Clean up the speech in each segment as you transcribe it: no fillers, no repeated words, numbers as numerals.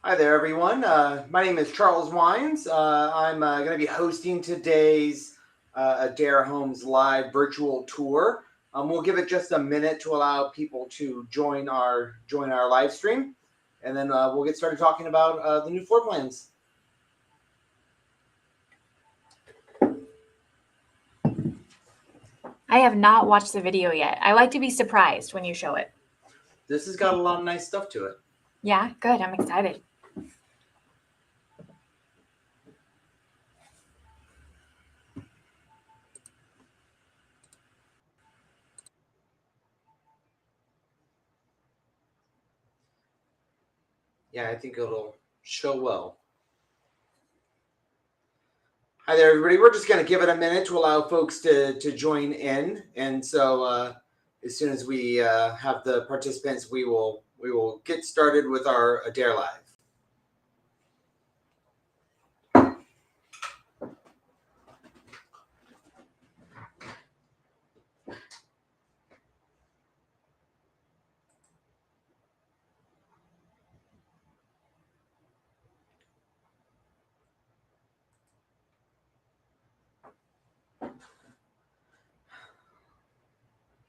Hi there, everyone. My name is Charles Wines. I'm going to be hosting today's Adair Homes live virtual tour. We'll give it just a minute to allow people to join our live stream, and then we'll get started talking about the new floor plans. I have not watched the video yet. I like to be surprised when you show it. This has got a lot of nice stuff to it. Yeah, good. I'm excited. Yeah, I think it'll show well. Hi there, everybody. We're just going to give it a minute to allow folks to join in, and so as soon as we have the participants, we will get started with our Adair Live.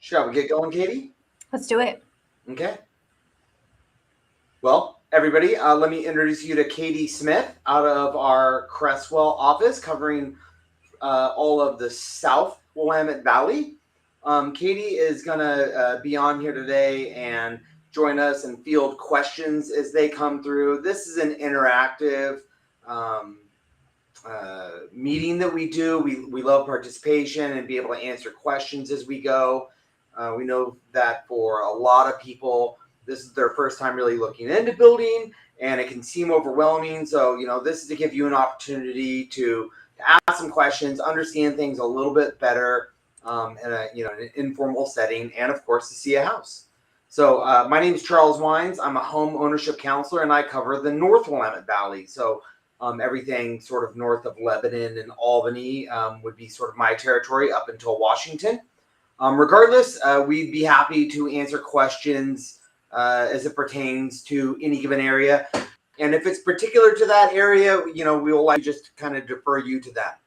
Shall we get going, Katie? Let's do it. Okay. Well, everybody, let me introduce you to Katie Smith out of our Cresswell office, covering all of the South Willamette Valley. Katie is going to be on here today and join us and field questions as they come through. This is an interactive meeting that we do. We love participation and be able to answer questions as we go. We know that for a lot of people, this is their first time really looking into building, and it can seem overwhelming. So, this is to give you an opportunity to ask some questions, understand things a little bit better in an informal setting, and of course to see a house. So my name is Charles Wines. I'm a home ownership counselor, and I cover the North Willamette Valley. So everything sort of north of Lebanon and Albany would be sort of my territory up until Washington. Regardless, we'd be happy to answer questions as it pertains to any given area. And if it's particular to that area, we'll like just kind of defer you to that.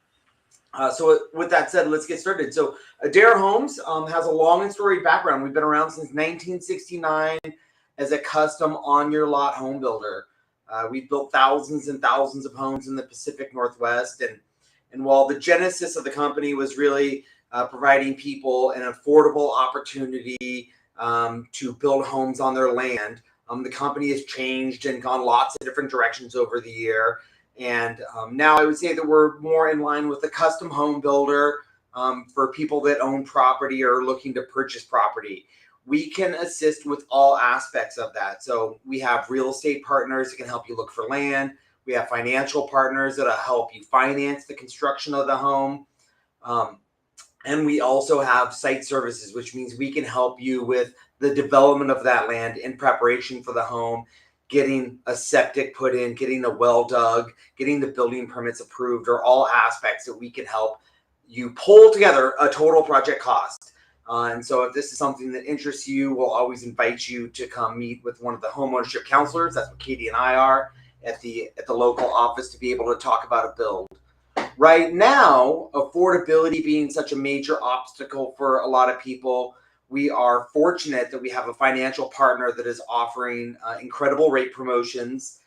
So with that said, let's get started. So Adair Homes has a long and storied background. We've been around since 1969 as a custom on-your-lot home builder. We've built thousands and thousands of homes in the Pacific Northwest. And while the genesis of the company was really providing people an affordable opportunity to build homes on their land, the company has changed and gone lots of different directions over the year. And now I would say that we're more in line with a custom home builder for people that own property or are looking to purchase property. We can assist with all aspects of that. So we have real estate partners that can help you look for land. We have financial partners that'll help you finance the construction of the home. And we also have site services, which means we can help you with the development of that land in preparation for the home, getting a septic put in, getting a well dug, getting the building permits approved, are all aspects that we can help you pull together a total project cost. And so if this is something that interests you, we'll always invite you to come meet with one of the homeownership counselors. That's what Katie and I are at the local office, to be able to talk about a build. Right now, affordability being such a major obstacle for a lot of people, we are fortunate that we have a financial partner that is offering incredible rate promotions,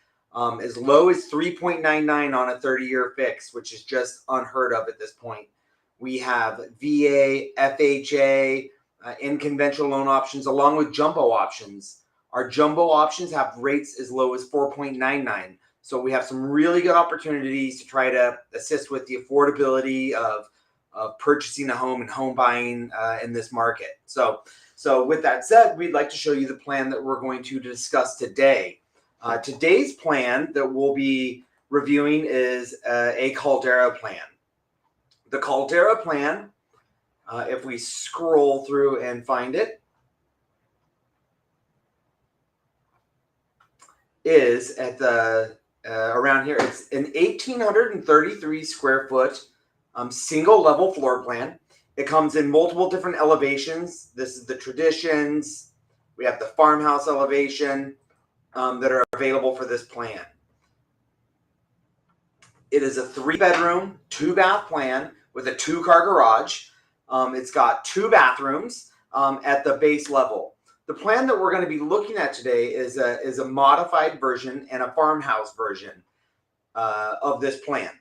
as low as 3.99 on a 30-year fix, which is just unheard of at this point. We have VA, FHA, and conventional loan options, along with jumbo options. Our jumbo options have rates as low as 4.99. So we have some really good opportunities to try to assist with the affordability of purchasing a home and home buying in this market. So with that said, we'd like to show you the plan that we're going to discuss today. Today's plan that we'll be reviewing is a Caldera plan. The Caldera plan, if we scroll through and find it, is at the around here. It's an 1,833 square foot single level floor plan. It comes in multiple different elevations. This is the traditions. We have the farmhouse elevation. that are available for this plan. It is a 3-bedroom, 2-bath plan with a 2-car garage. It's got 2 bathrooms at the base level. The plan that we're going to be looking at today is a modified version and a farmhouse version of this plan.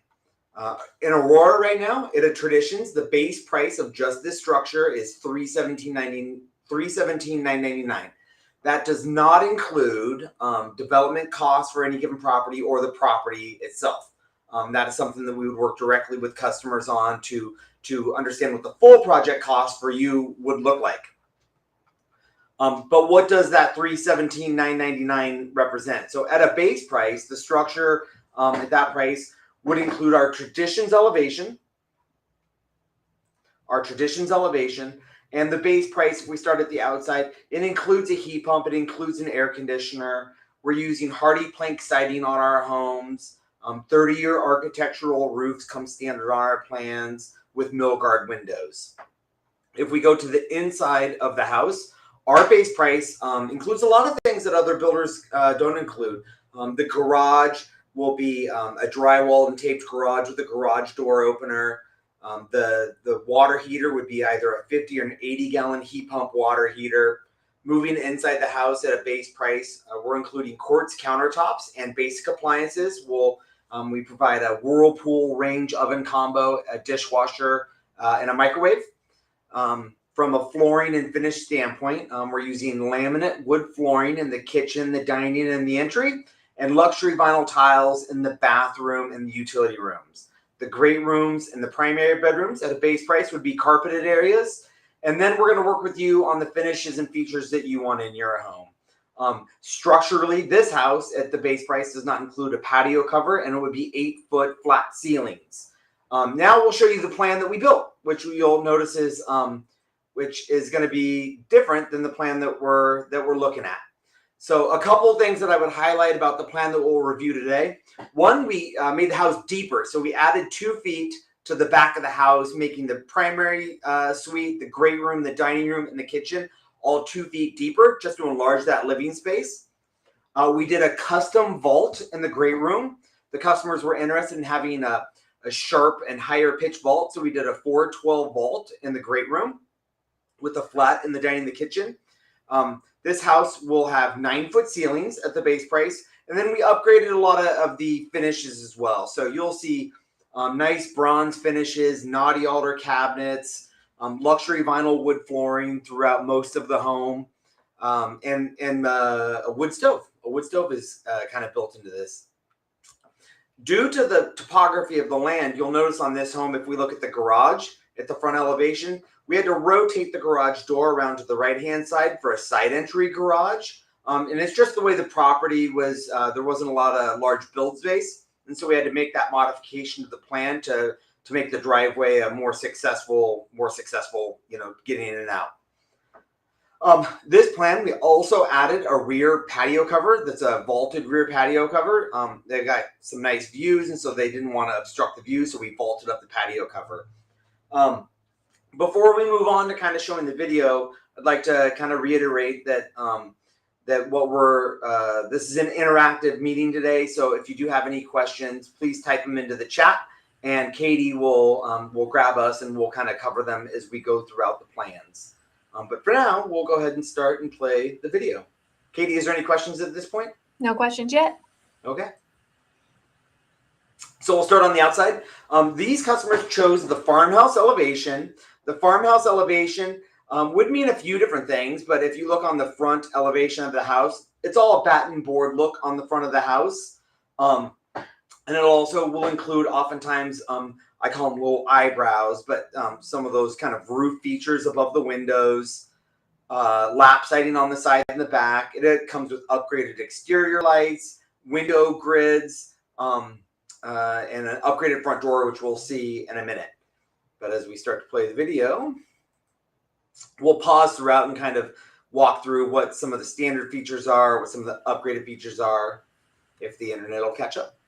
In Aurora right now, at Traditions, the base price of just this structure is $317,999. That does not include development costs for any given property or the property itself. That is something that we would work directly with customers on to understand what the full project cost for you would look like. But what does that $317,999 represent? So at a base price, the structure at that price would include our Traditions elevation, and the base price, if we start at the outside, it includes a heat pump, it includes an air conditioner. We're using hardy plank siding on our homes. 30-year architectural roofs come standard on our plans with mill guard windows. If we go to the inside of the house, our base price includes a lot of things that other builders don't include. The garage will be a drywall and taped garage with a garage door opener. The water heater would be either a 50 or an 80-gallon heat pump water heater. Moving inside the house at a base price, we're including quartz countertops and basic appliances. We provide a Whirlpool range oven combo, a dishwasher, and a microwave. From a flooring and finish standpoint, we're using laminate wood flooring in the kitchen, the dining, and the entry, and luxury vinyl tiles in the bathroom and the utility rooms. The great rooms and the primary bedrooms at a base price would be carpeted areas. And then we're going to work with you on the finishes and features that you want in your home. Structurally, this house at the base price does not include a patio cover, and it would be 8-foot flat ceilings. Now we'll show you the plan that we built, which you'll notice is which is going to be different than the plan that we're looking at. So a couple of things that I would highlight about the plan that we'll review today. One, we made the house deeper. So we added 2 feet to the back of the house, making the primary suite, the great room, the dining room, and the kitchen all 2 feet deeper, just to enlarge that living space. We did a custom vault in the great room. The customers were interested in having a sharp and higher pitch vault. So we did a 412 vault in the great room with a flat in the dining and the kitchen. This house will have 9-foot ceilings at the base price. And then we upgraded a lot of the finishes as well. So you'll see nice bronze finishes, naughty alder cabinets, luxury vinyl wood flooring throughout most of the home, and a wood stove. A wood stove is kind of built into this. Due to the topography of the land, you'll notice on this home, if we look at the garage at the front elevation, we had to rotate the garage door around to the right-hand side for a side entry garage. And it's just the way the property was, there wasn't a lot of large build space. And so we had to make that modification to the plan to make the driveway a more successful, getting in and out. This plan, we also added a rear patio cover. That's a vaulted rear patio cover. They got some nice views, and so they didn't want to obstruct the view, so we vaulted up the patio cover. Before we move on to kind of showing the video, I'd like to kind of reiterate that this is an interactive meeting today. So if you do have any questions, please type them into the chat, and Katie will grab us and we'll kind of cover them as we go throughout the plans. But for now, we'll go ahead and start and play the video. Katie, is there any questions at this point? No questions yet. Okay. So we'll start on the outside. These customers chose the farmhouse elevation. The farmhouse elevation would mean a few different things, but if you look on the front elevation of the house, it's all a batten board look on the front of the house. And it also will include oftentimes, I call them little eyebrows, but some of those kind of roof features above the windows, lap siding on the side and the back. It comes with upgraded exterior lights, window grids, and an upgraded front door, which we'll see in a minute. But as we start to play the video, we'll pause throughout and kind of walk through what some of the standard features are, what some of the upgraded features are, if the internet will catch up.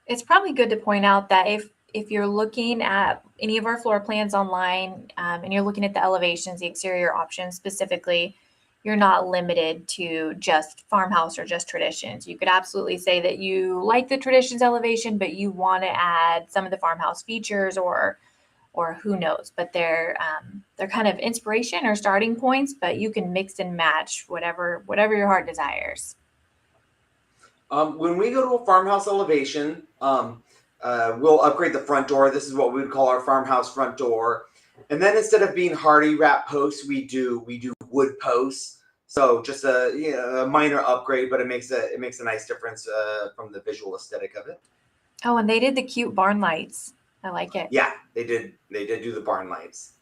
It's probably good to point out that if you're looking at any of our floor plans online and you're looking at the elevations, the exterior options specifically, you're not limited to just farmhouse or just traditions. You could absolutely say that you like the traditions elevation, but you want to add some of the farmhouse features or who knows, but they're kind of inspiration or starting points, but you can mix and match whatever your heart desires. When we go to a farmhouse elevation, we'll upgrade the front door. This is what we would call our farmhouse front door. And then instead of being hardy wrap posts, we do wood posts. So just a minor upgrade, but it makes a nice difference from the visual aesthetic of it. Oh, and they did the cute barn lights. I like it. Yeah, they did do the barn lights.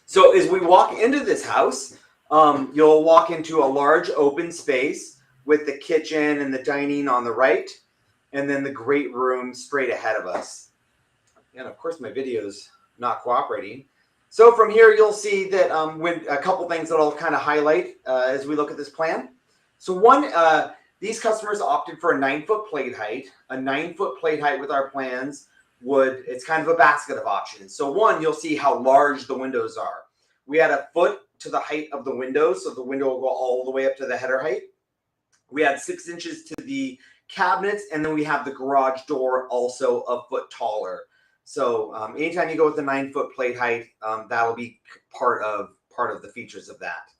So as we walk into this house, you'll walk into a large open space with the kitchen and the dining on the right, and then the great room straight ahead of us. And of course, my video's not cooperating. So from here, you'll see that when a couple things that I'll kind of highlight as we look at this plan. So one, these customers opted for a 9-foot plate height. A 9-foot plate height with our plans it's kind of a basket of options. So one, you'll see how large the windows are. We had a foot to the height of the window, so the window will go all the way up to the header height. We had 6 inches to the cabinets, and then we have the garage door also a foot taller. So anytime you go with the 9-foot plate height, that'll be part of the features of that.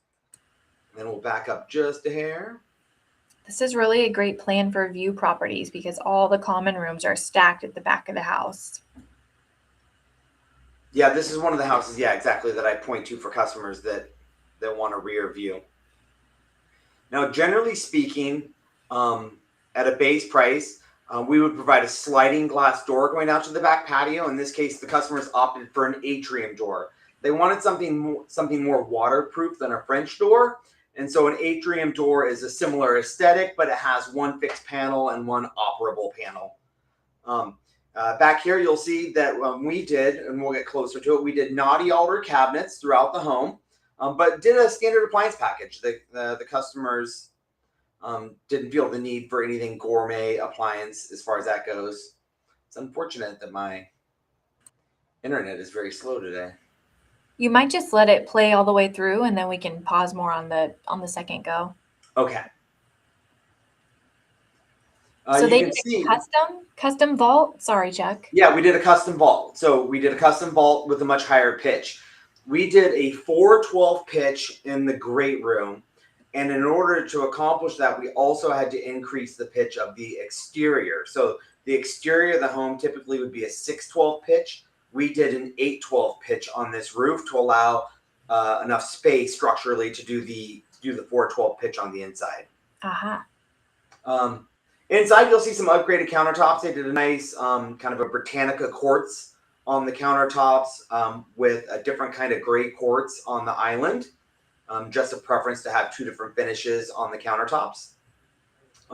And then we'll back up just a hair. This is really a great plan for view properties because all the common rooms are stacked at the back of the house. Yeah, this is one of the houses, yeah, exactly, that I point to for customers that want a rear view. Now, generally speaking, at a base price, we would provide a sliding glass door going out to the back patio. In this case, the customers opted for an atrium door. They wanted something more waterproof than a French door. And so an atrium door is a similar aesthetic, but it has one fixed panel and one operable panel. Back here, you'll see that we did, and we'll get closer to it, we did naughty alder cabinets throughout the home, but did a standard appliance package. The customers didn't feel the need for anything gourmet appliance as far as that goes. It's unfortunate that my internet is very slow today. You might just let it play all the way through, and then we can pause more on the second go. Okay. So they did a custom vault. Sorry, Chuck. Yeah, we did a custom vault. So we did a custom vault with a much higher pitch. We did a 412 pitch in the great room. And in order to accomplish that, we also had to increase the pitch of the exterior. So the exterior of the home typically would be a 612 pitch. We did an 812 pitch on this roof to allow enough space structurally to do the 412 pitch on the inside. Inside, you'll see some upgraded countertops. They did a nice kind of a Britannica quartz on the countertops with a different kind of gray quartz on the island. Just a preference to have 2 different finishes on the countertops.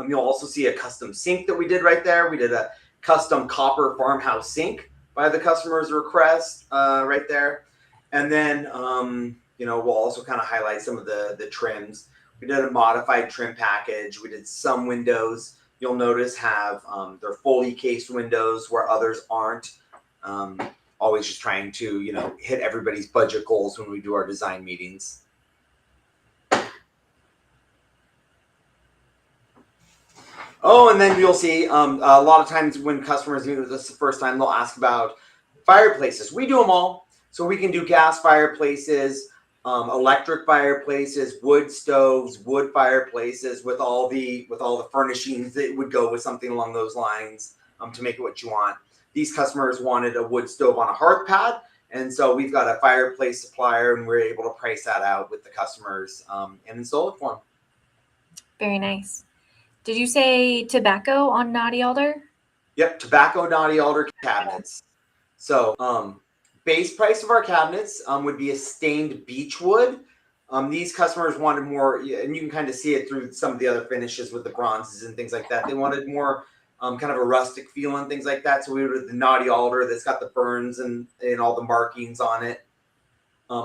You'll also see a custom sink that we did right there. We did a custom copper farmhouse sink by the customer's request right there. And then, we'll also kind of highlight some of the trims. We did a modified trim package. We did some windows. You'll notice have they're fully cased windows where others aren't. Always just trying to, hit everybody's budget goals when we do our design meetings. Oh, and then you'll see a lot of times when customers meet with us the first time, they'll ask about fireplaces. We do them all. So we can do gas fireplaces, electric fireplaces, wood stoves, wood fireplaces with all the furnishings that would go with something along those lines to make it what you want. These customers wanted a wood stove on a hearth pad. And so we've got a fireplace supplier and we're able to price that out with the customers and install it for them. Very nice. Did you say tobacco on naughty alder? Yep, tobacco naughty alder cabinets. So base price of our cabinets would be a stained beech wood. These customers wanted more, and you can kind of see it through some of the other finishes with the bronzes and things like that. They wanted more kind of a rustic feel and things like that. So we would have the naughty alder that's got the burns and all the markings on it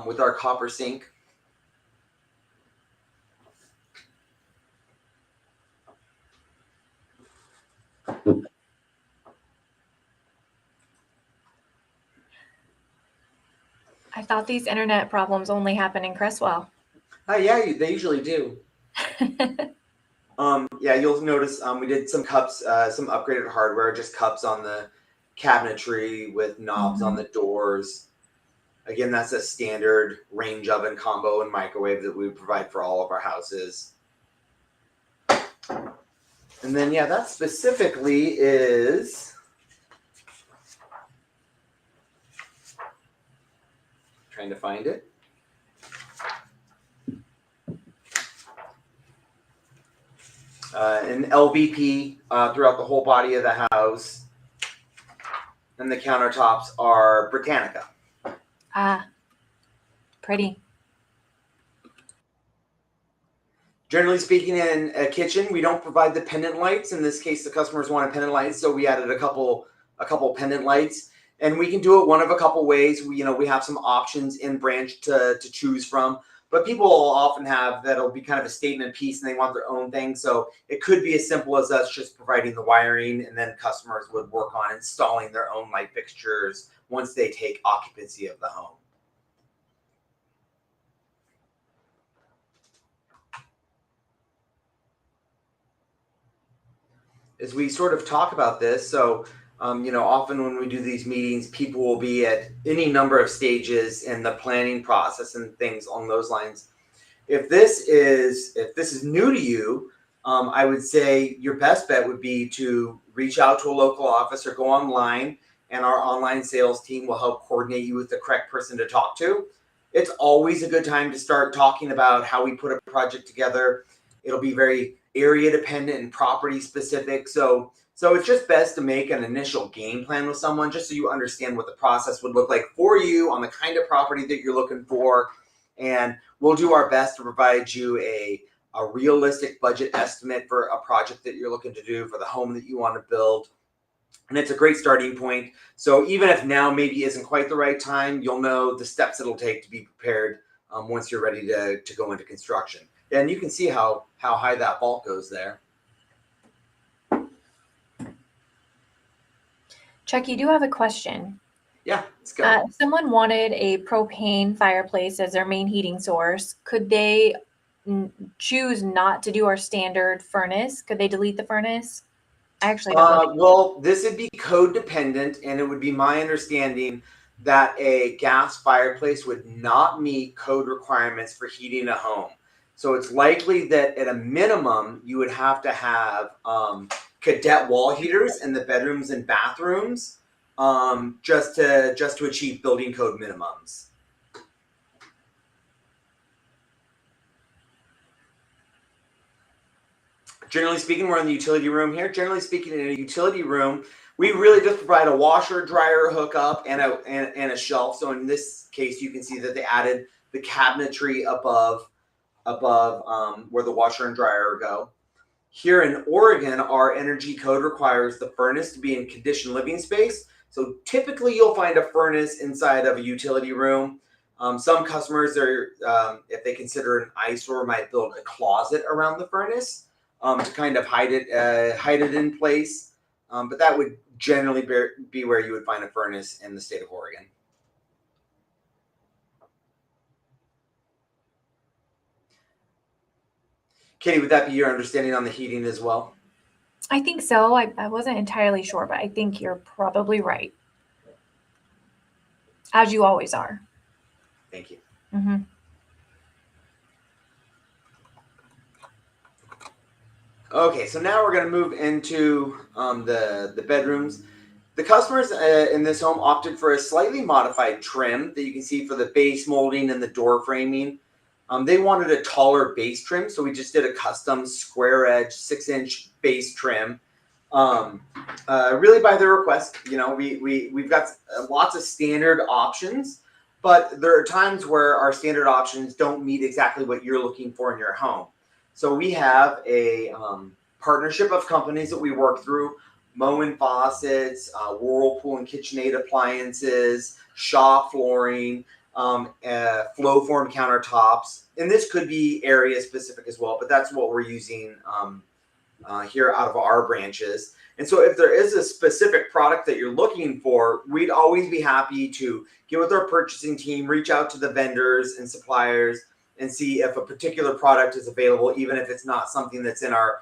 with our copper sink. I thought these internet problems only happen in Cresswell. Yeah, they usually do. Yeah, you'll notice we did some cups, some upgraded hardware, just cups on the cabinetry with knobs on the doors. Again, that's a standard range oven combo and microwave that we provide for all of our houses. And then, yeah, that specifically is, trying to find it. An LVP throughout the whole body of the house. And the countertops are Britannica. Ah, pretty. Generally speaking, in a kitchen, we don't provide the pendant lights. In this case, the customers wanted pendant lights, so we added a couple pendant lights. And we can do it one of a couple ways. We have some options in branch to choose from. But people will often have that'll be kind of a statement piece and they want their own thing. So it could be as simple as us just providing the wiring, and then customers would work on installing their own light fixtures once they take occupancy of the home. As we sort of talk about this, so often when we do these meetings, people will be at any number of stages in the planning process and things along those lines. If this is new to you, I would say your best bet would be to reach out to a local office or go online, and our online sales team will help coordinate you with the correct person to talk to. It's always a good time to start talking about how we put a project together. It'll be very area dependent and property specific. So it's just best to make an initial game plan with someone just so you understand what the process would look like for you on the kind of property that you're looking for. And we'll do our best to provide you a realistic budget estimate for a project that you're looking to do for the home that you want to build. And it's a great starting point. So even if now maybe isn't quite the right time, you'll know the steps it'll take to be prepared once you're ready to go into construction. And you can see how high that vault goes there. Chuck, you do have a question. Yeah, let's go. Someone wanted a propane fireplace as their main heating source. Could they choose not to do our standard furnace? Could they delete the furnace? I actually don't know. Well, this would be code dependent, and it would be my understanding that a gas fireplace would not meet code requirements for heating a home. So it's likely that at a minimum, you would have to have cadet wall heaters in the bedrooms and bathrooms just to achieve building code minimums. Generally speaking, we're in the utility room here. Generally speaking, in a utility room, we really just provide a washer, dryer hookup, and a shelf. So in this case, you can see that they added the cabinetry above where the washer and dryer go. Here in Oregon, our energy code requires the furnace to be in conditioned living space. So typically you'll find a furnace inside of a utility room. Some customers if they consider an eyesore, might build a closet around the furnace to kind of hide it in place. But that would generally be where you would find a furnace in the state of Oregon. Katie, would that be your understanding on the heating as well? I think so. I wasn't entirely sure, but I think you're probably right. As you always are. Thank you. Mm-hmm. Okay, so now we're going to move into the bedrooms. The customers in this home opted for a slightly modified trim that you can see for the base molding and the door framing. They wanted a taller base trim, so we just did a custom square edge 6-inch base trim. Really by their request. We've got lots of standard options, but there are times where our standard options don't meet exactly what you're looking for in your home. So we have a partnership of companies that we work through: Moen Faucets, Whirlpool and KitchenAid appliances, Shaw flooring, Flowform countertops. And this could be area specific as well, but that's what we're using here out of our branches. And so if there is a specific product that you're looking for, we'd always be happy to get with our purchasing team, reach out to the vendors and suppliers, and see if a particular product is available, even if it's not something that's in our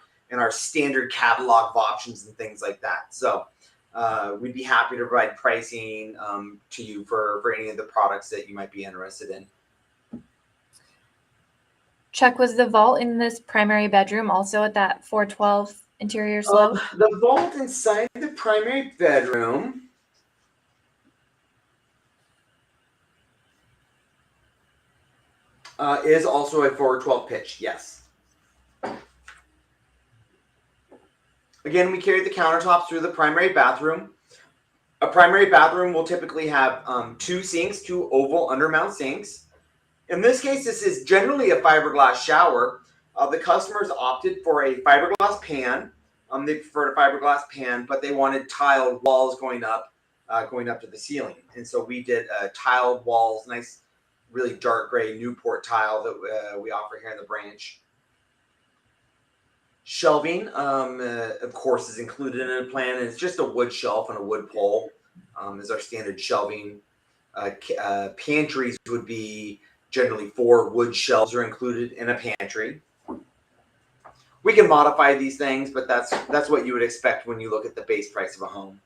standard catalog of options and things like that. So we'd be happy to provide pricing to you for any of the products that you might be interested in. Chuck, was the vault in this primary bedroom also at that 412 interior slope? The vault inside the primary bedroom is also a 412 pitch, yes. Again, we carry the countertops through the primary bathroom. A primary bathroom will typically have 2 sinks, 2 oval undermount sinks. In this case, this is generally a fiberglass shower. The customers opted for a fiberglass pan. They preferred a fiberglass pan, but they wanted tiled walls going up to the ceiling. And so we did tiled walls, nice, really dark gray Newport tile that we offer here in the branch. Shelving, of course, is included in the plan. It's just a wood shelf and a wood pole is our standard shelving. Pantries would be generally 4 wood shelves are included in a pantry. We can modify these things, but that's what you would expect when you look at the base price of a home.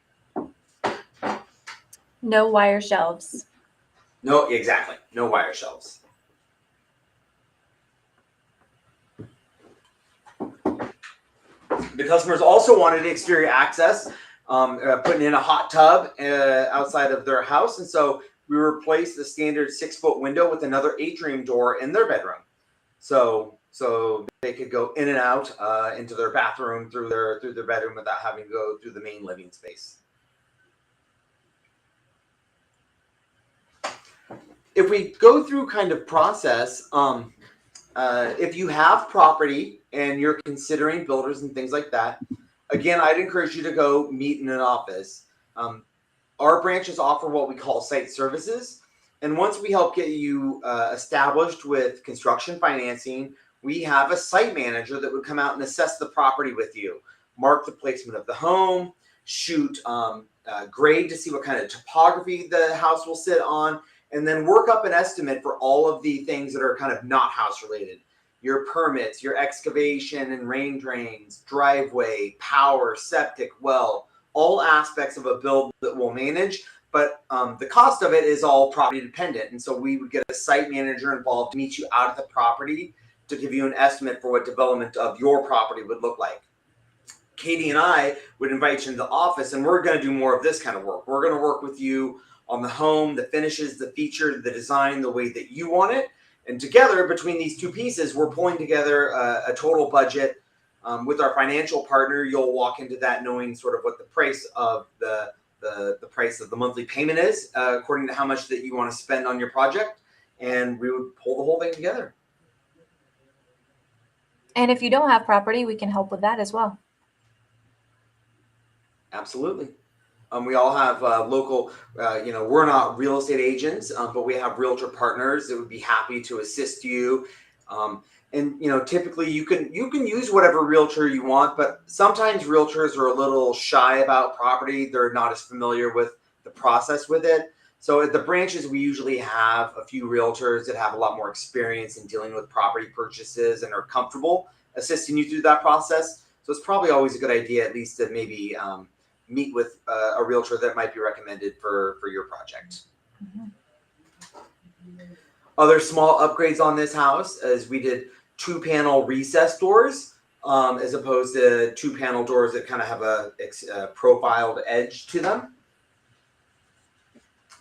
No wire shelves. No, exactly. No wire shelves. The customers also wanted exterior access, putting in a hot tub outside of their house, and so we replaced the standard 6-foot window with another atrium door in their bedroom, so they could go in and out into their bathroom through their bedroom without having to go through the main living space. If we go through kind of process, if you have property and you're considering builders and things like that, again, I'd encourage you to go meet in an office. Our branches offer what we call site services. And once we help get you established with construction financing, we have a site manager that would come out and assess the property with you, mark the placement of the home, shoot grade to see what kind of topography the house will sit on, and then work up an estimate for all of the things that are kind of not house related. Your permits, your excavation and rain drains, driveway, power, septic, well, all aspects of a build that we'll manage, but the cost of it is all property dependent. And so we would get a site manager involved to meet you out at the property to give you an estimate for what development of your property would look like. Katie and I would invite you into the office, and we're going to do more of this kind of work. We're going to work with you on the home, the finishes, the feature, the design, the way that you want it. And together, between these two pieces, we're pulling together a total budget. With our financial partner, you'll walk into that knowing sort of what the price of the price of the monthly payment is, according to how much that you want to spend on your project. And we would pull the whole thing together. And if you don't have property, we can help with that as well. Absolutely. We all have local, we're not real estate agents, but we have realtor partners that would be happy to assist you. And typically you can use whatever realtor you want, but sometimes realtors are a little shy about property. They're not as familiar with the process with it. So at the branches, we usually have a few realtors that have a lot more experience in dealing with property purchases and are comfortable assisting you through that process. So it's probably always a good idea, at least, to maybe meet with a realtor that might be recommended for your project. Mm-hmm. Other small upgrades on this house is we did 2-panel recess doors as opposed to 2-panel doors that kind of have a profiled edge to them.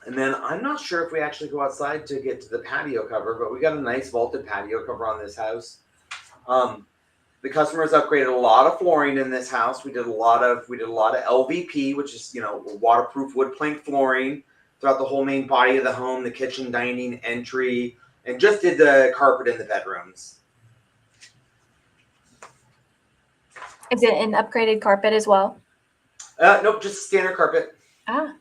And then I'm not sure if we actually go outside to get to the patio cover, but we got a nice vaulted patio cover on this house. The customers upgraded a lot of flooring in this house. We did a lot of LVP, which is waterproof wood plank flooring throughout the whole main body of the home, the kitchen, dining, entry, and just did the carpet in the bedrooms. Is it an upgraded carpet as well? Nope, just standard carpet. Ah.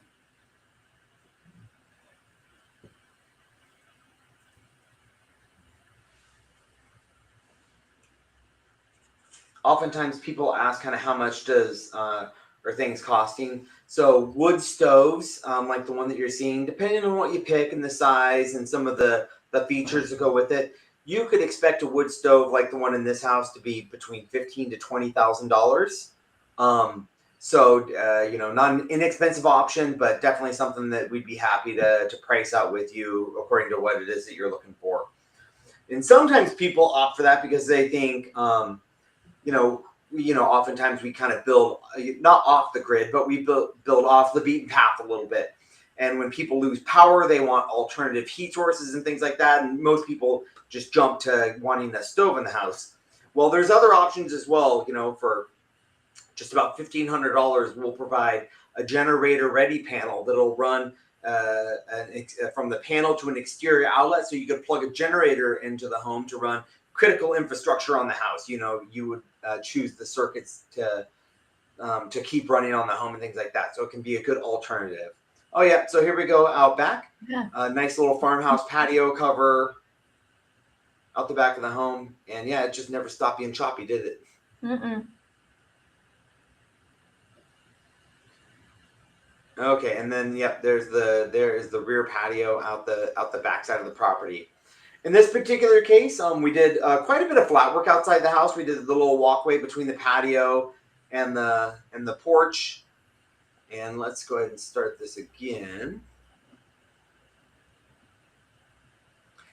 Oftentimes people ask kind of how much are things costing. So wood stoves, like the one that you're seeing, depending on what you pick and the size and some of the features that go with it, you could expect a wood stove like the one in this house to be between $15,000 to $20,000. Not an inexpensive option, but definitely something that we'd be happy to price out with you according to what it is that you're looking for. And sometimes people opt for that because they think, oftentimes we kind of build not off the grid, but we build off the beaten path a little bit. And when people lose power, they want alternative heat sources and things like that. And most people just jump to wanting a stove in the house. Well, there's other options as well. For just about $1,500, we'll provide a generator-ready panel that'll run from the panel to an exterior outlet. So you could plug a generator into the home to run critical infrastructure on the house. You would choose the circuits to keep running on the home and things like that. So it can be a good alternative. Oh yeah, so here we go out back. Yeah. Nice little farmhouse patio cover out the back of the home. And yeah, it just never stopped being choppy, did it? Mm-mm. Okay, and then there is the rear patio out the back side of the property. In this particular case, we did quite a bit of flat work outside the house. We did the little walkway between the patio and the porch. And let's go ahead and start this again.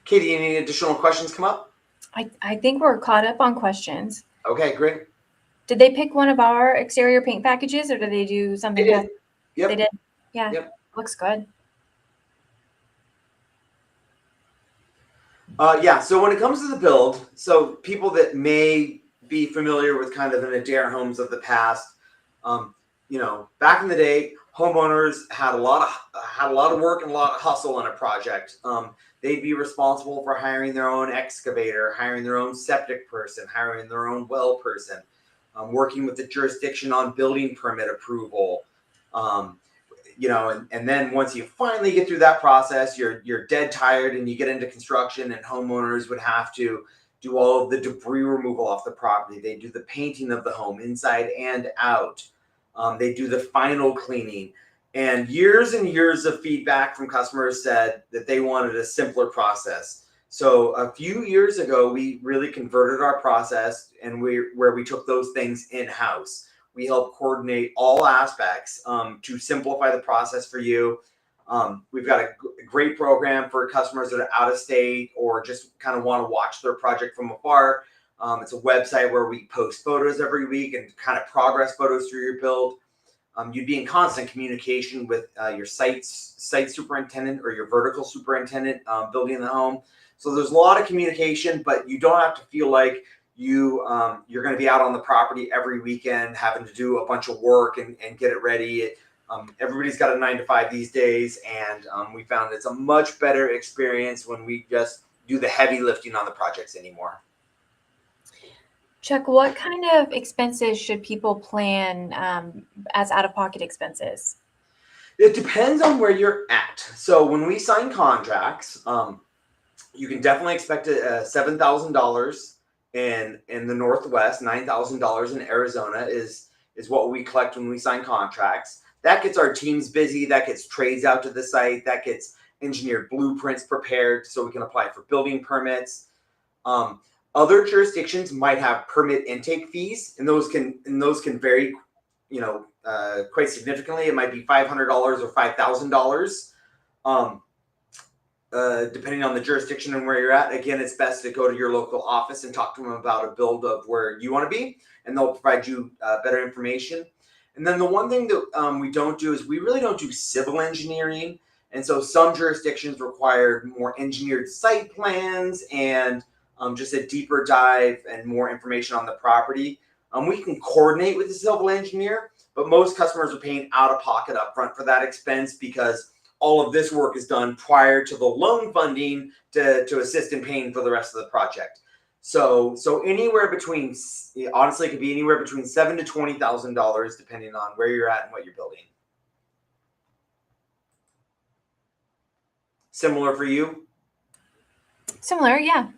Katie, any additional questions come up? I think we're caught up on questions. Okay, great. Did they pick one of our exterior paint packages, or did they do something? They did. Yep. They did. Yeah. Yep. Looks good. So when it comes to the build, so people that may be familiar with kind of an Adair homes of the past, back in the day, homeowners had a lot of work and a lot of hustle on a project. They'd be responsible for hiring their own excavator, hiring their own septic person, hiring their own well person, working with the jurisdiction on building permit approval. And then once you finally get through that process, you're dead tired and you get into construction, and homeowners would have to do all of the debris removal off the property. They do the painting of the home inside and out. They do the final cleaning. And years of feedback from customers said that they wanted a simpler process. So a few years ago, we really converted our process, and where we took those things in-house. We help coordinate all aspects to simplify the process for you. We've got a great program for customers that are out of state or just kind of want to watch their project from afar. It's a website where we post photos every week and kind of progress photos through your build. You'd be in constant communication with your site superintendent or your vertical superintendent building the home. So there's a lot of communication, but you don't have to feel like you're going to be out on the property every weekend having to do a bunch of work and get it ready. Everybody's got a 9-to-5 these days, and we found it's a much better experience when we just do the heavy lifting on the projects anymore. Chuck, what kind of expenses should people plan as out-of-pocket expenses? It depends on where you're at. So when we sign contracts, you can definitely expect $7,000 in the Northwest. $9,000 in Arizona is what we collect when we sign contracts. That gets our teams busy. That gets trades out to the site. That gets engineered blueprints prepared so we can apply for building permits. Other jurisdictions might have permit intake fees, and those can vary, quite significantly. It might be $500 or $5,000. Depending on the jurisdiction and where you're at. Again, it's best to go to your local office and talk to them about a build of where you want to be, and they'll provide you better information. And then the one thing that we don't do is we really don't do civil engineering. And so some jurisdictions require more engineered site plans and just a deeper dive and more information on the property. We can coordinate with the civil engineer, but most customers are paying out of pocket upfront for that expense because all of this work is done prior to the loan funding to assist in paying for the rest of the project. So anywhere between, honestly, it could be anywhere between $7,000 to $20,000 depending on where you're at and what you're building. Similar for you? Similar, yeah.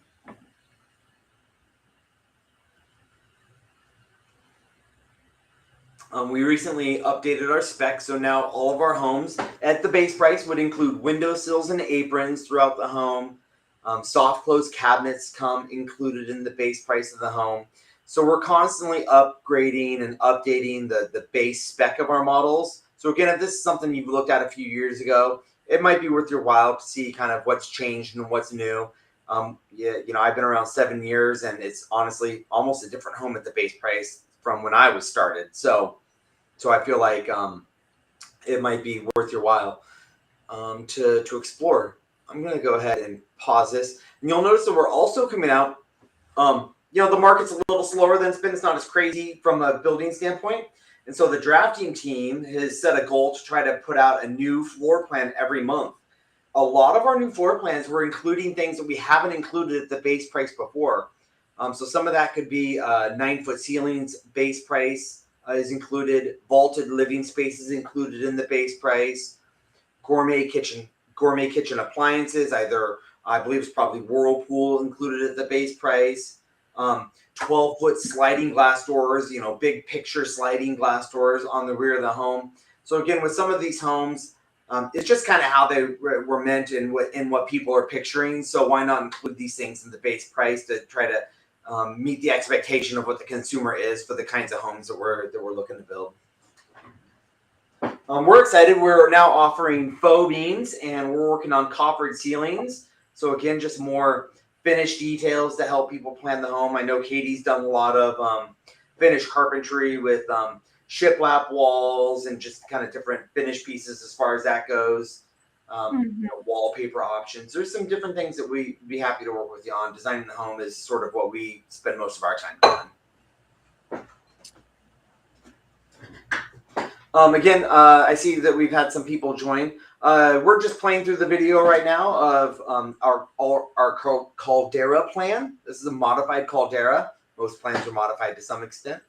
We recently updated our specs, so now all of our homes at the base price would include windowsills and aprons throughout the home. Soft close cabinets come included in the base price of the home. So we're constantly upgrading and updating the base spec of our models. So again, if this is something you've looked at a few years ago, it might be worth your while to see kind of what's changed and what's new. Yeah, I've been around 7 years, and it's honestly almost a different home at the base price from when I was started. So I feel like it might be worth your while to explore. I'm going to go ahead and pause this. And you'll notice that we're also coming out. The market's a little slower than it's been. It's not as crazy from a building standpoint. And so the drafting team has set a goal to try to put out a new floor plan every month. A lot of our new floor plans, we're including things that we haven't included at the base price before. So some of that could be 9-foot ceilings base price is included. Vaulted living spaces included in the base price. Gourmet kitchen appliances, either I believe it's probably Whirlpool included at the base price. 12-foot sliding glass doors, big picture sliding glass doors on the rear of the home. So again, with some of these homes, it's just kind of how they were meant and what people are picturing. So why not include these things in the base price to try to meet the expectation of what the consumer is for the kinds of homes that we're looking to build. We're excited. We're now offering faux beams, and we're working on coffered ceilings. So again, just more finished details to help people plan the home. I know Katie's done a lot of finished carpentry with shiplap walls and just kind of different finish pieces as far as that goes. Wallpaper options. There's some different things that we'd be happy to work with you on. Designing the home is sort of what we spend most of our time on. Again, I see that we've had some people join. We're just playing through the video right now of our Caldera plan. This is a modified Caldera. Most plans are modified to some extent.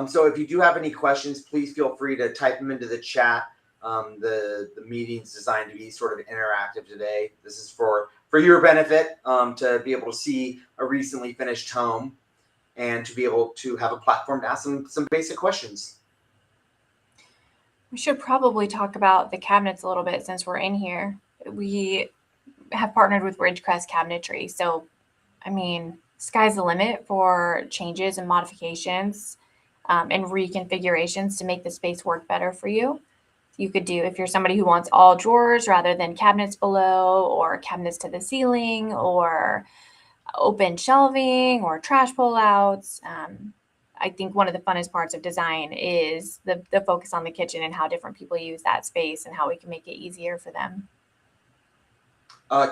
So if you do have any questions, please feel free to type them into the chat. The meeting's designed to be sort of interactive today. This is for your benefit, to be able to see a recently finished home and to be able to have a platform to ask some basic questions. We should probably talk about the cabinets a little bit since we're in here. We have partnered with Ridgecrest Cabinetry. So, sky's the limit for changes and modifications and reconfigurations to make the space work better for you. You could do, if you're somebody who wants all drawers rather than cabinets below, or cabinets to the ceiling, or open shelving, or trash pullouts. I think one of the funnest parts of design is the focus on the kitchen and how different people use that space and how we can make it easier for them.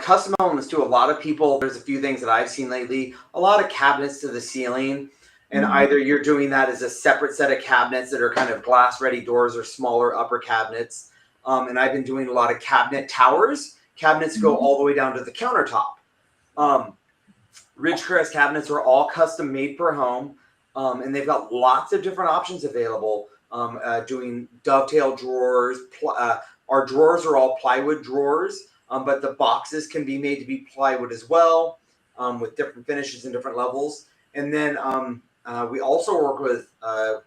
Custom elements too. A lot of people, there's a few things that I've seen lately, a lot of cabinets to the ceiling. And either you're doing that as a separate set of cabinets that are kind of glass ready doors or smaller upper cabinets. And I've been doing a lot of cabinet towers. Cabinets go all the way down to the countertop. Ridgecrest cabinets are all custom made per home. And they've got lots of different options available. Doing dovetail drawers. Our drawers are all plywood drawers, but the boxes can be made to be plywood as well, with different finishes and different levels. And then we also work with, I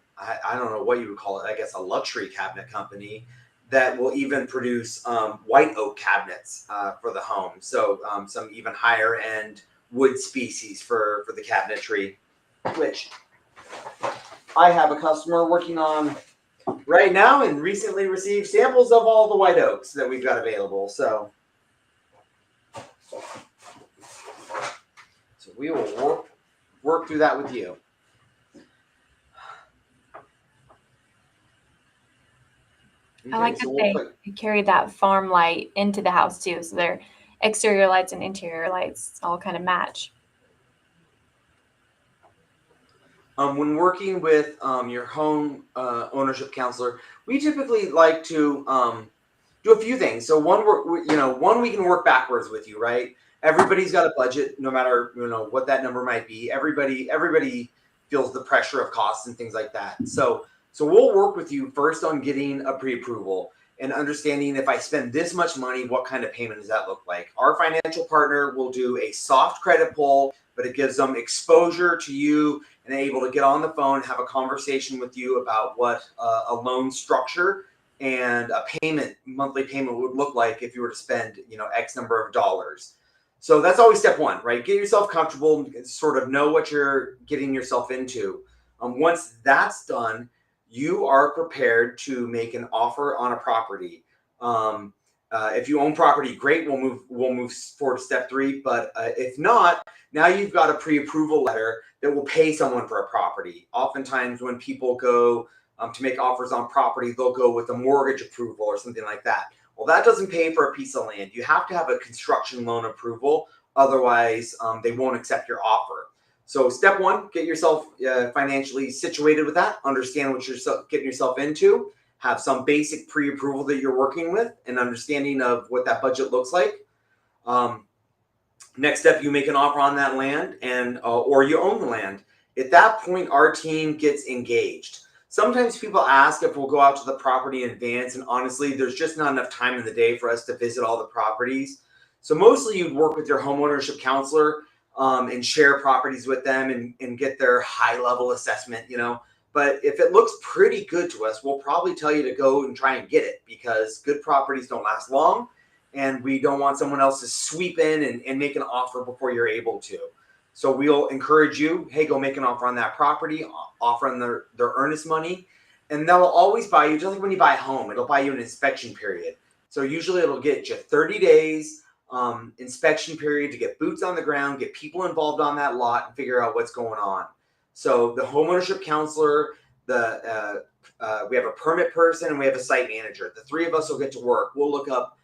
don't know what you would call it, I guess a luxury cabinet company that will even produce white oak cabinets for the home. So some even higher end wood species for the cabinetry, which I have a customer working on right now and recently received samples of all the white oaks that we've got available. So we will work through that with you. Okay, I like that they carry that farm light into the house too. So their exterior lights and interior lights all kind of match. When working with your home ownership counselor, we typically like to do a few things. So one, we can work backwards with you, right? Everybody's got a budget, no matter what that number might be. Everybody feels the pressure of costs and things like that. So we'll work with you first on getting a pre-approval and understanding, if I spend this much money, what kind of payment does that look like? Our financial partner will do a soft credit pull, but it gives them exposure to you and able to get on the phone, have a conversation with you about what a loan structure and a monthly payment would look like if you were to spend, X number of dollars. So that's always step one, right? Get yourself comfortable, sort of know what you're getting yourself into. Once that's done, you are prepared to make an offer on a property. If you own property, great. We'll move forward to step three. But if not, now you've got a pre-approval letter that will pay someone for a property. Oftentimes, when people go to make offers on property, they'll go with a mortgage approval or something like that. Well, that doesn't pay for a piece of land. You have to have a construction loan approval. Otherwise, they won't accept your offer. So step one, get yourself financially situated with that. Understand what you're getting yourself into. Have some basic pre-approval that you're working with, and understanding of what that budget looks like. Next step, you make an offer on that land, and or you own the land. At that point, our team gets engaged. Sometimes people ask if we'll go out to the property in advance, and honestly, there's just not enough time in the day for us to visit all the properties. So mostly you'd work with your homeownership counselor and share properties with them and get their high-level assessment, But if it looks pretty good to us, we'll probably tell you to go and try and get it, because good properties don't last long, and we don't want someone else to sweep in and make an offer before you're able to. So we'll encourage you, hey, go make an offer on that property, offer them their earnest money, and they'll always buy you, just like when you buy a home, it'll buy you an inspection period. So usually it'll get you 30 days inspection period to get boots on the ground, get people involved on that lot, and figure out what's going on. So the homeownership counselor, we have a permit person, and we have a site manager. The three of us will get to work. We'll look up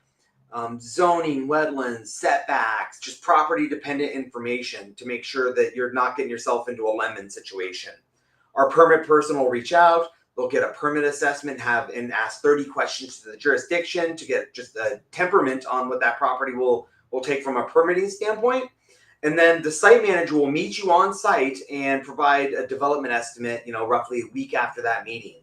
zoning, wetlands, setbacks, just property dependent information to make sure that you're not getting yourself into a lemon situation. Our permit person will reach out. They'll get a permit assessment, and ask 30 questions to the jurisdiction to get just a temperament on what that property will take from a permitting standpoint. And then the site manager will meet you on site and provide a development estimate, roughly a week after that meeting.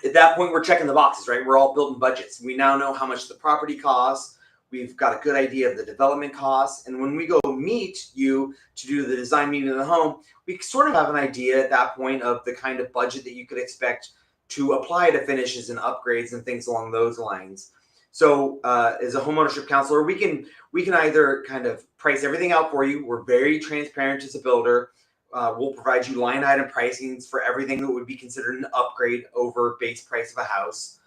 At that point, we're checking the boxes, right? We're all building budgets. We now know how much the property costs. We've got a good idea of the development costs. And when we go meet you to do the design meeting of the home, we sort of have an idea at that point of the kind of budget that you could expect to apply to finishes and upgrades and things along those lines. So as a homeownership counselor, we can either kind of price everything out for you. We're very transparent as a builder. We'll provide you line item pricings for everything that would be considered an upgrade over base price of a house.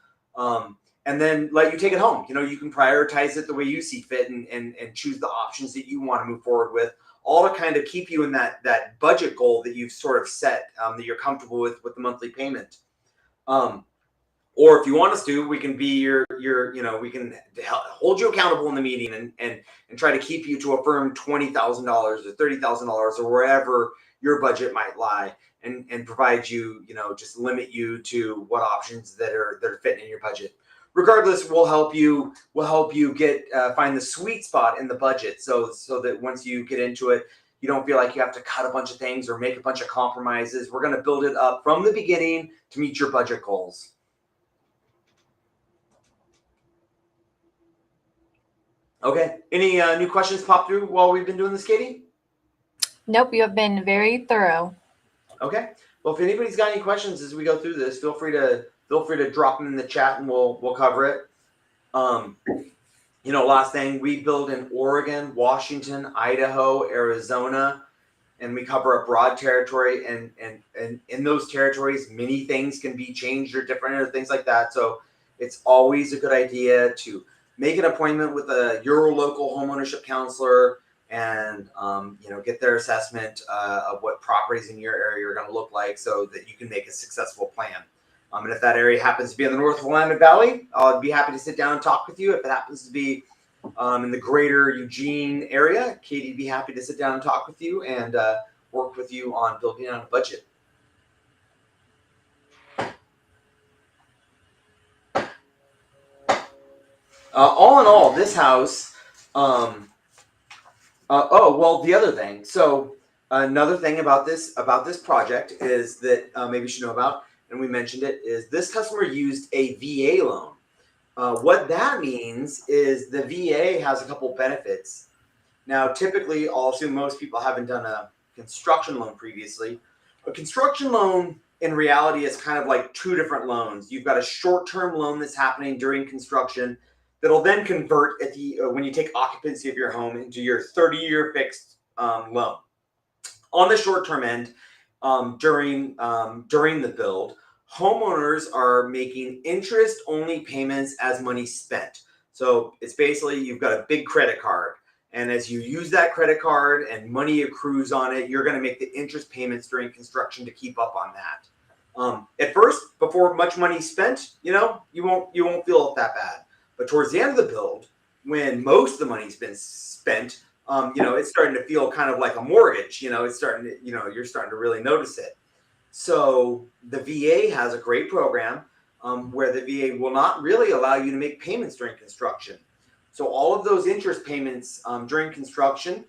And then let you take it home. You can prioritize it the way you see fit and choose the options that you want to move forward with, all to kind of keep you in that budget goal that you've sort of set, that you're comfortable with the monthly payment. Or if you want us to, we can be we can hold you accountable in the meeting and try to keep you to a firm $20,000 or $30,000 or wherever your budget might lie, and provide you, just limit you to what options that are fitting in your budget. Regardless, we'll help you get find the sweet spot in the budget, so that once you get into it, you don't feel like you have to cut a bunch of things or make a bunch of compromises. We're going to build it up from the beginning to meet your budget goals. Okay. Any new questions pop through while we've been doing this, Katie? Nope, you have been very thorough. Okay. Well, if anybody's got any questions as we go through this, feel free to drop them in the chat, and we'll cover it. Last thing, we build in Oregon, Washington, Idaho, Arizona, and we cover a broad territory. And in those territories, many things can be changed or different or things like that. So it's always a good idea to make an appointment with your local homeownership counselor and get their assessment of what properties in your area are going to look like, so that you can make a successful plan. And if that area happens to be in the North Willamette Valley, I'll be happy to sit down and talk with you. If it happens to be in the greater Eugene area, Katie'd be happy to sit down and talk with you and work with you on building on a budget. All in all, this house, the other thing. So another thing about this project is that maybe you should know about, and we mentioned it, is this customer used a VA loan. What that means is the VA has a couple benefits. Now, typically, I'll assume most people haven't done a construction loan previously. A construction loan, in reality, is kind of like two different loans. You've got a short-term loan that's happening during construction that'll then convert at the when you take occupancy of your home into your 30-year fixed loan. On the short-term end, during the build, homeowners are making interest-only payments as money spent. So it's basically you've got a big credit card, and as you use that credit card and money accrues on it, you're going to make the interest payments during construction to keep up on that. At first, before much money is spent, you won't feel it that bad. But towards the end of the build, when most of the money's been spent, it's starting to feel kind of like a mortgage. It's starting to, you're starting to really notice it. So the VA has a great program where the VA will not really allow you to make payments during construction. So all of those interest payments during construction,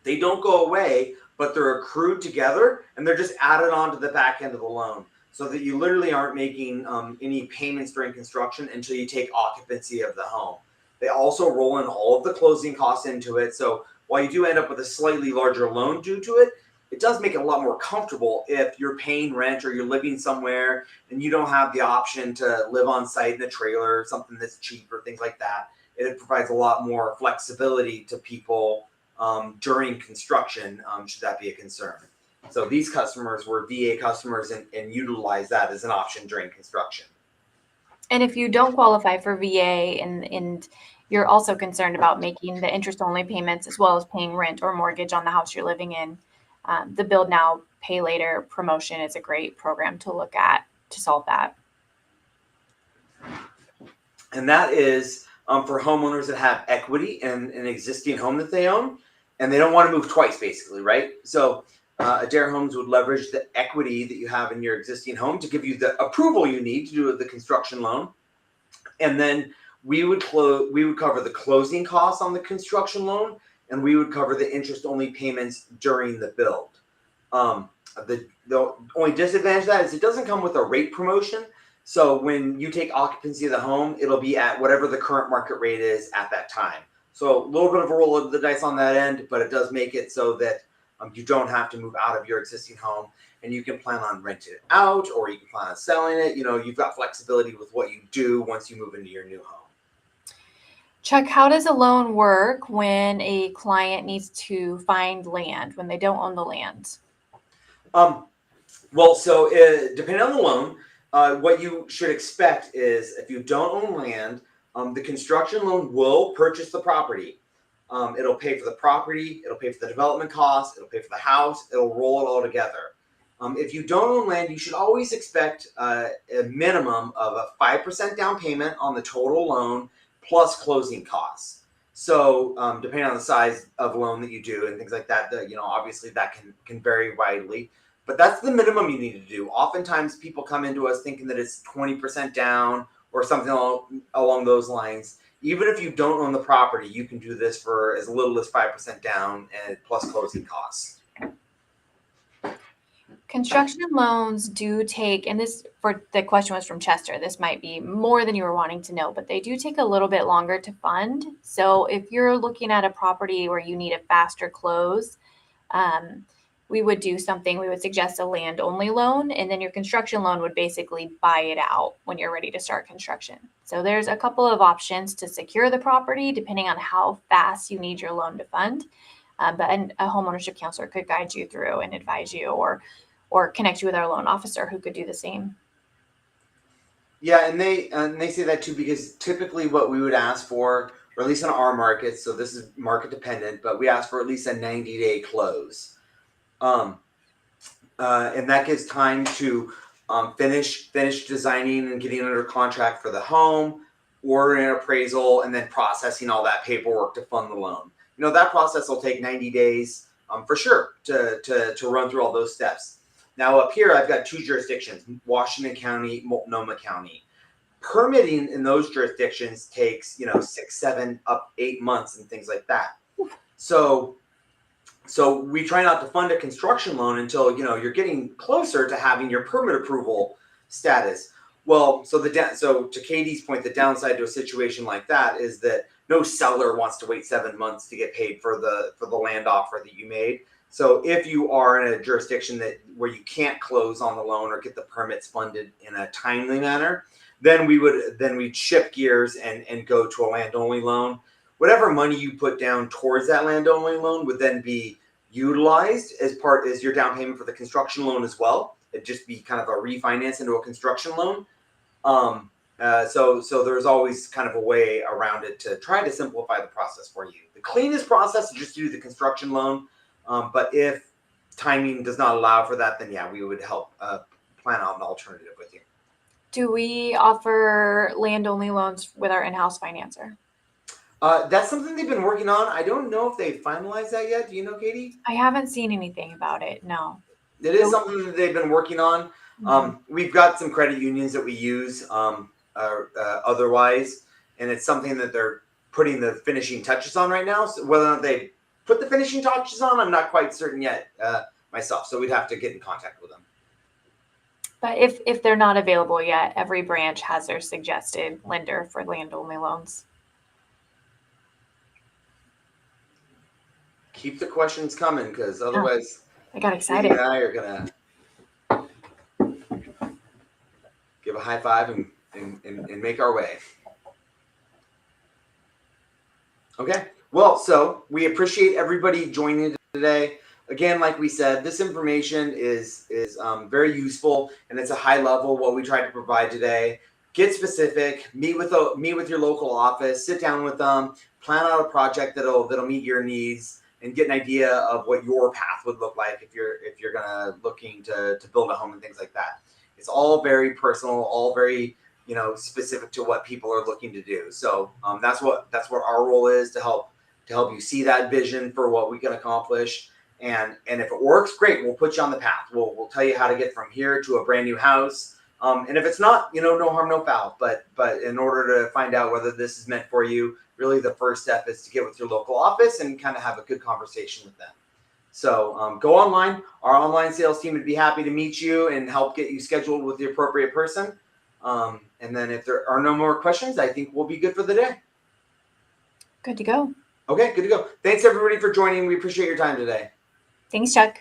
they don't go away, but they're accrued together and they're just added on to the back end of the loan, so that you literally aren't making any payments during construction until you take occupancy of the home. They also roll in all of the closing costs into it. So while you do end up with a slightly larger loan due to it, it does make it a lot more comfortable if you're paying rent or you're living somewhere and you don't have the option to live on site in a trailer or something that's cheap or things like that. It provides a lot more flexibility to people during construction, should that be a concern. So these customers were VA customers and utilize that as an option during construction. And if you don't qualify for VA and you're also concerned about making the interest-only payments as well as paying rent or mortgage on the house you're living in, the Build Now, Pay Later promotion is a great program to look at to solve that. And that is for homeowners that have equity in an existing home that they own, and they don't want to move twice, basically, right? So Adair Homes would leverage the equity that you have in your existing home to give you the approval you need to do the construction loan. And then we would cover the closing costs on the construction loan, and we would cover the interest-only payments during the build. The only disadvantage of that is it doesn't come with a rate promotion. So when you take occupancy of the home, it'll be at whatever the current market rate is at that time. So a little bit of a roll of the dice on that end, but it does make it so that you don't have to move out of your existing home, and you can plan on renting it out, or you can plan on selling it. You've got flexibility with what you do once you move into your new home. Chuck, how does a loan work when a client needs to find land, when they don't own the land? So depending on the loan, what you should expect is if you don't own land, the construction loan will purchase the property. It'll pay for the property, it'll pay for the development costs, it'll pay for the house, it'll roll it all together. If you don't own land, you should always expect a minimum of a 5% down payment on the total loan plus closing costs. So depending on the size of loan that you do and things like that, obviously that can vary widely. But that's the minimum you need to do. Oftentimes people come into us thinking that it's 20% down or something along those lines. Even if you don't own the property, you can do this for as little as 5% down and plus closing costs. Construction loans do take, and this for the question was from Chester, this might be more than you were wanting to know, but they do take a little bit longer to fund. So if you're looking at a property where you need a faster close, we would suggest a land only loan, and then your construction loan would basically buy it out when you're ready to start construction. So there's a couple of options to secure the property depending on how fast you need your loan to fund. But a homeownership counselor could guide you through and advise you or connect you with our loan officer who could do the same. Yeah, and they say that too, because typically what we would ask for, or at least in our market, so this is market dependent, but we ask for at least a 90-day close. And that gives time to finish designing and getting under contract for the home, ordering an appraisal, and then processing all that paperwork to fund the loan. That process will take 90 days for sure to run through all those steps. Now up here, I've got two jurisdictions, Washington County, Multnomah County. Permitting in those jurisdictions takes, 6, 7, up 8 months and things like that. So we try not to fund a construction loan until, you're getting closer to having your permit approval status. Well, so to Katie's point, the downside to a situation like that is that no seller wants to wait 7 months to get paid for the land offer that you made. So if you are in a jurisdiction where you can't close on the loan or get the permits funded in a timely manner, then we'd shift gears and go to a land only loan. Whatever money you put down towards that land only loan would then be utilized as your down payment for the construction loan as well. It'd just be kind of a refinance into a construction loan. So there's always kind of a way around it to try to simplify the process for you. The cleanest process is just to do the construction loan. But if timing does not allow for that, then yeah, we would help plan out an alternative with you. Do we offer land-only loans with our in-house financer? That's something they've been working on. I don't know if they finalized that yet. Do you know, Katie? I haven't seen anything about it, no. It is something that they've been working on. We've got some credit unions that we use otherwise, and it's something that they're putting the finishing touches on right now. So whether or not they put the finishing touches on, I'm not quite certain yet myself. So we'd have to get in contact with them. But if they're not available yet, every branch has their suggested lender for land-only loans. Keep the questions coming, because otherwise, I got excited. Katie and I are gonna give a high five and make our way. Okay. Well, so we appreciate everybody joining today. Again, like we said, this information is very useful, and it's a high level what we tried to provide today. Get specific, meet with your local office, sit down with them, plan out a project that'll meet your needs, and get an idea of what your path would look like if you're looking to build a home and things like that. It's all very personal, all very specific to what people are looking to do. So that's what our role is, to help you see that vision for what we can accomplish. And if it works, great. We'll put you on the path. We'll tell you how to get from here to a brand new house. And if it's not, no harm, no foul. But in order to find out whether this is meant for you, really the first step is to get with your local office and kind of have a good conversation with them. So go online. Our online sales team would be happy to meet you and help get you scheduled with the appropriate person. And then if there are no more questions, I think we'll be good for the day. Good to go. Okay, good to go. Thanks everybody for joining. We appreciate your time today. Thanks, Chuck.